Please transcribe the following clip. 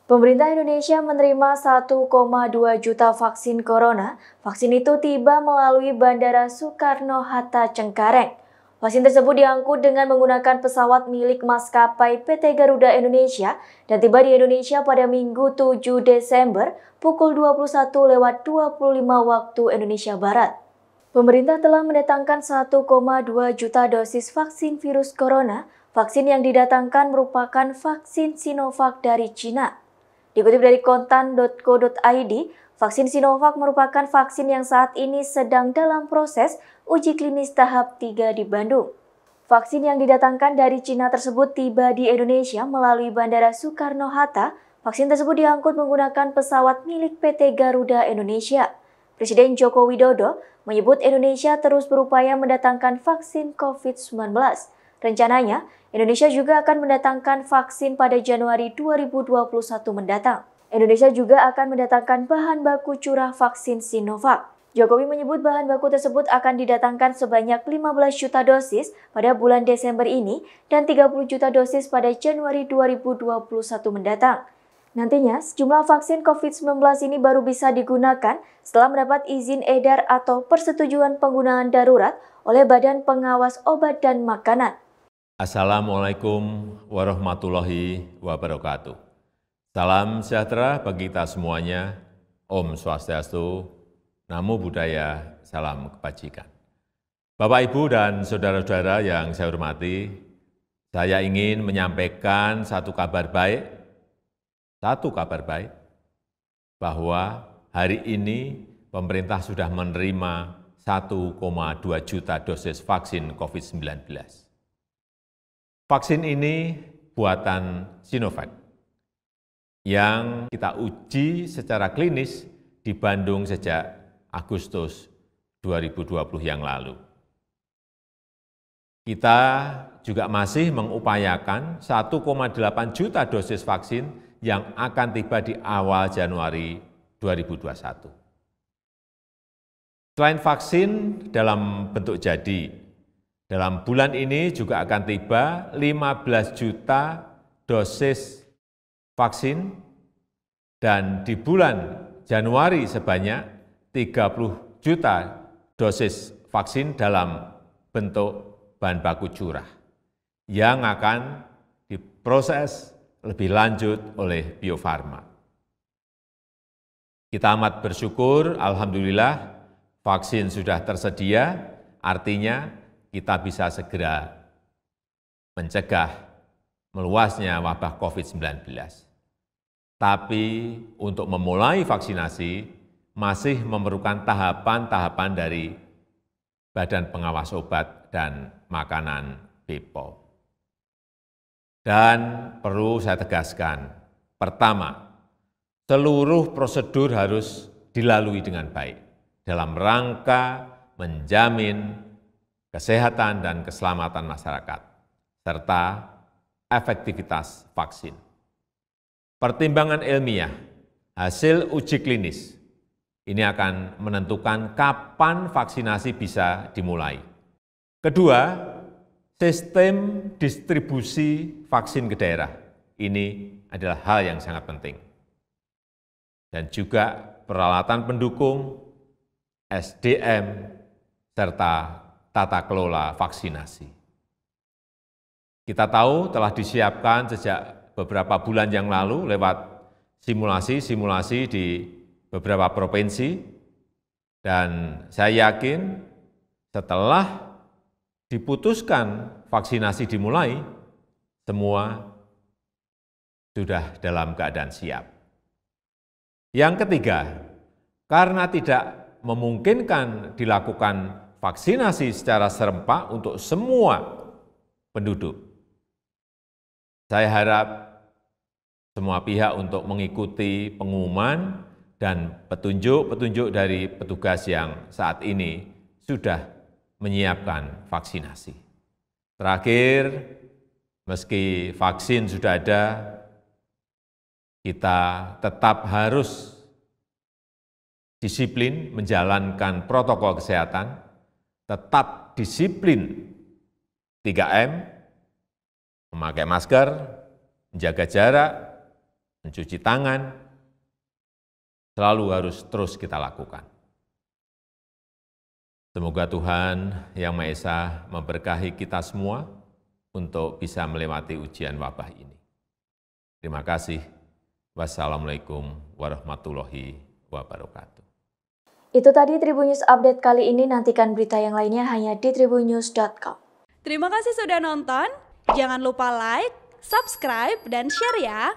Pemerintah Indonesia menerima 1,2 juta vaksin corona. Vaksin itu tiba melalui Bandara Soekarno-Hatta Cengkareng. Vaksin tersebut diangkut dengan menggunakan pesawat milik maskapai PT Garuda Indonesia dan tiba di Indonesia pada Minggu 7 Desember pukul 21.25 waktu Indonesia Barat. Pemerintah telah mendatangkan 1,2 juta dosis vaksin virus corona. Vaksin yang didatangkan merupakan vaksin Sinovac dari Cina. Dikutip dari kontan.co.id, vaksin Sinovac merupakan vaksin yang saat ini sedang dalam proses uji klinis tahap 3 di Bandung. Vaksin yang didatangkan dari Cina tersebut tiba di Indonesia melalui Bandara Soekarno-Hatta. Vaksin tersebut diangkut menggunakan pesawat milik PT Garuda Indonesia. Presiden Joko Widodo menyebut Indonesia terus berupaya mendatangkan vaksin COVID-19. Rencananya, Indonesia juga akan mendatangkan vaksin pada Januari 2021 mendatang. Indonesia juga akan mendatangkan bahan baku curah vaksin Sinovac. Jokowi menyebut bahan baku tersebut akan didatangkan sebanyak 15 juta dosis pada bulan Desember ini dan 30 juta dosis pada Januari 2021 mendatang. Nantinya, sejumlah vaksin COVID-19 ini baru bisa digunakan setelah mendapat izin edar atau persetujuan penggunaan darurat oleh Badan Pengawas Obat dan Makanan. Assalamualaikum warahmatullahi wabarakatuh. Salam sejahtera bagi kita semuanya. Om Swastiastu, Namo Buddhaya, salam kebajikan. Bapak, Ibu, dan saudara-saudara yang saya hormati, saya ingin menyampaikan satu kabar baik bahwa hari ini pemerintah sudah menerima 1,2 juta dosis vaksin COVID-19. Vaksin ini buatan Sinovac yang kita uji secara klinis di Bandung sejak Agustus 2020 yang lalu. Kita juga masih mengupayakan 1,8 juta dosis vaksin yang akan tiba di awal Januari 2021. Selain vaksin dalam bentuk jadi, dalam bulan ini juga akan tiba 15 juta dosis vaksin dan di bulan Januari sebanyak 30 juta dosis vaksin dalam bentuk bahan baku curah yang akan diproses lebih lanjut oleh Bio Farma. Kita amat bersyukur, alhamdulillah vaksin sudah tersedia, artinya kita bisa segera mencegah meluasnya wabah COVID-19. Tapi untuk memulai vaksinasi masih memerlukan tahapan-tahapan dari Badan Pengawas Obat dan Makanan BPOM. Dan perlu saya tegaskan, pertama, seluruh prosedur harus dilalui dengan baik dalam rangka menjamin kesehatan dan keselamatan masyarakat, serta efektivitas vaksin. Pertimbangan ilmiah, hasil uji klinis, ini akan menentukan kapan vaksinasi bisa dimulai. Kedua, sistem distribusi vaksin ke daerah. Ini adalah hal yang sangat penting. Dan juga peralatan pendukung, SDM, serta tata kelola vaksinasi. Kita tahu telah disiapkan sejak beberapa bulan yang lalu lewat simulasi-simulasi di beberapa provinsi, dan saya yakin setelah diputuskan vaksinasi dimulai, semua sudah dalam keadaan siap. Yang ketiga, karena tidak memungkinkan dilakukan vaksinasi secara serempak untuk semua penduduk. Saya harap semua pihak untuk mengikuti pengumuman dan petunjuk-petunjuk dari petugas yang saat ini sudah menyiapkan vaksinasi. Terakhir, meski vaksin sudah ada, kita tetap harus disiplin menjalankan protokol kesehatan, tetap disiplin 3M, memakai masker, menjaga jarak, mencuci tangan, selalu harus terus kita lakukan. Semoga Tuhan Yang Maha Esa memberkahi kita semua untuk bisa melewati ujian wabah ini. Terima kasih. Wassalamualaikum warahmatullahi wabarakatuh. Itu tadi Tribun News Update kali ini. Nantikan berita yang lainnya hanya di tribunnews.com. Terima kasih sudah nonton. Jangan lupa like, subscribe, dan share ya.